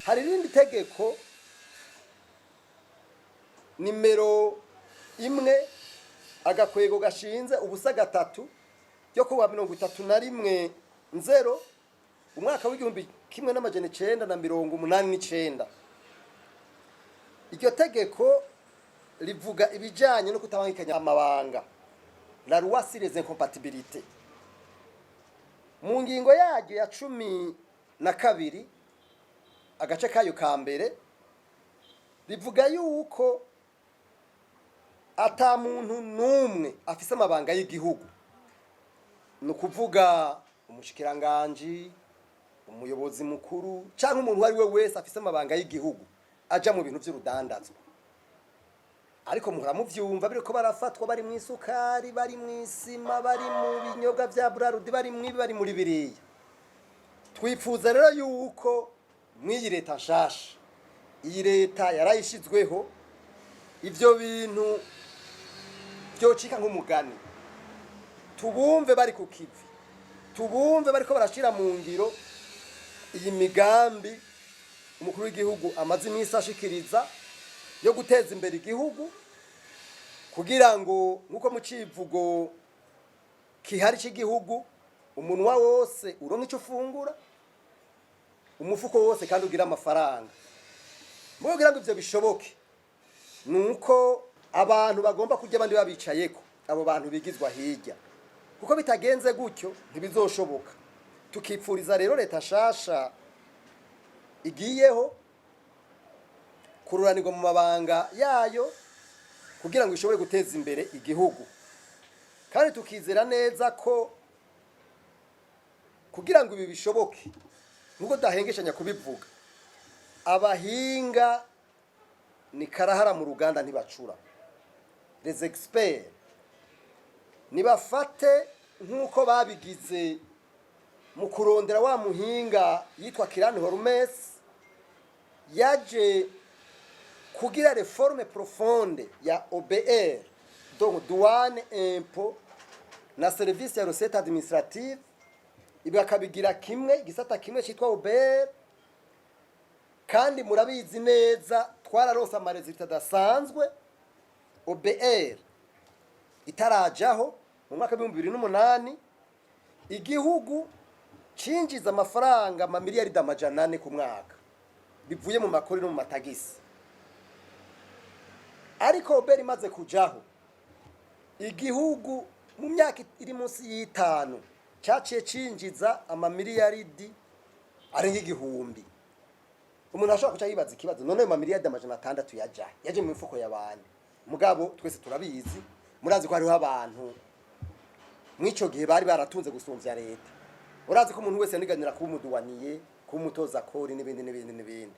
hari irindi tegeko nimero 1 agakwego gashinze ubusa 3 ryo kuwa 31/0 umwaka w'igihumbi 1989. Iryo tegeko rivuga ibijanye no kutabangikanya amabanga, la loi sur les incompatibilités. Mu ngingo yaryo ya 12 agace kayo ka mbere rivuga yuko ata muntu numwe afise amabanga y'igihugu, no kuvuga umushikiranganje, umuyobozi mukuru cyangwa umuntu wari we wese afise amabanga y'igihugu aja mu bintu by'urudandazwa. Ariko muhora muvyumva biriko barafatwa, bari mu isukari, bari mu isima, bari mu binyobwa vya Brarudi, bari muri biriya. Twifuza rero yuko mwiyi leta nshasha, iyi leta yarayishizweho, ivyo bintu byocika nk'umugani, tubumve bari ku kivi, tubumve bariko barashira mu ngiro iyi migambi umukuru w'igihugu amaze imisi ashikiriza yo guteza imbere igihugu, kugira ngo nkuko mu civugo kihari cy'igihugu umunwa wose uronka ico ufungura, umufuko wose kandi ugira amafaranga. Mu kugira ngo ivyo bishoboke, nuko abantu bagomba kujya abandi babicayeko, abo bantu bigizwa hirya, kuko bitagenze gutyo ntibizoshoboka. Tukipfuriza rero leta shasha igiyeho kururanirwa mu mabanga yayo kugira ngo ishobore guteza imbere igihugu, kandi tukizera neza ko kugira ngo ibi bishoboke, nuko dahengeshanya kubivuga, abahinga ni karahara mu ruganda ntibacura. Les experts nibafate nkuko babigize mu kurondera wa muhinga yitwa Kirani Hormes yaje kugira réforme profonde ya OBR, donc douane, impôt na service ya recette administrative, ibakabigira kimwe gisata kimwe cyitwa OBR. Kandi murabizi neza twararonse amaresultat dasanzwe. OBR itarajaho mu mwaka 2008 igihugu cinjiza amafaranga amamiliyaridi 400 ku mwaka bivuye mu makori no mu matagisi. Ariko OBR imaze kujaho, igihugu mu myaka iri munsi y'5 cyaciye cinjiza amamiliyaridi arenga 1000. Umuntu ashobora kuca yibaza ikibazo, none mu mamiliyaridi 600 yaje mu mifuko y'abandi. Mugabo twese turabizi, murazi ko hariho abantu mwico gihe bari baratunze gusumvya leta. Urazi ko umuntu wese yaniganira kuba umuduwaniye, kuba umutoza kori n'ibindi.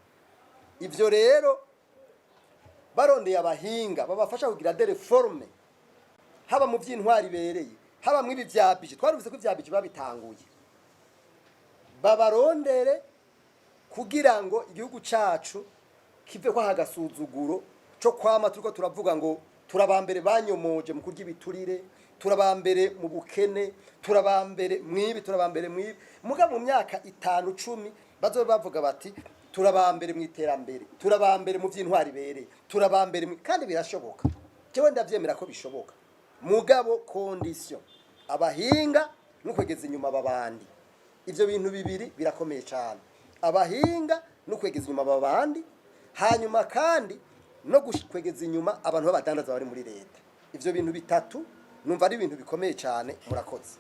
Ivyo rero barondeye abahinga babafasha kugira des réformes, haba mu vy'intwari bereye, haba mu ibi vyabije. Twarumvise ko ivyabije babitanguye, babarondere kugira ngo igihugu cacu kive kwa hagasuzuguro cyo kwama turiko turavuga ngo turabambere banyomoje mu kurya ibiturire, turabambere mu bukene, turabambere mwibi. Mugabo mu myaka 5-10 bazo bavuga bati turabambere mu iterambere, turabambere mu vy'intwari bereye, turabambere kandi birashoboka. Cyewe ndavyemera ko bishoboka, mugabo condition abahinga n'ukwegeza inyuma babandi. Ivyo bintu bibiri birakomeye cyane, abahinga n'ukwegeza inyuma babandi, hanyuma kandi no gukwegeza inyuma abantu b'abadandaza bari muri leta. Ivyo bintu bitatu numva ari ibintu bikomeye cyane. Murakoze.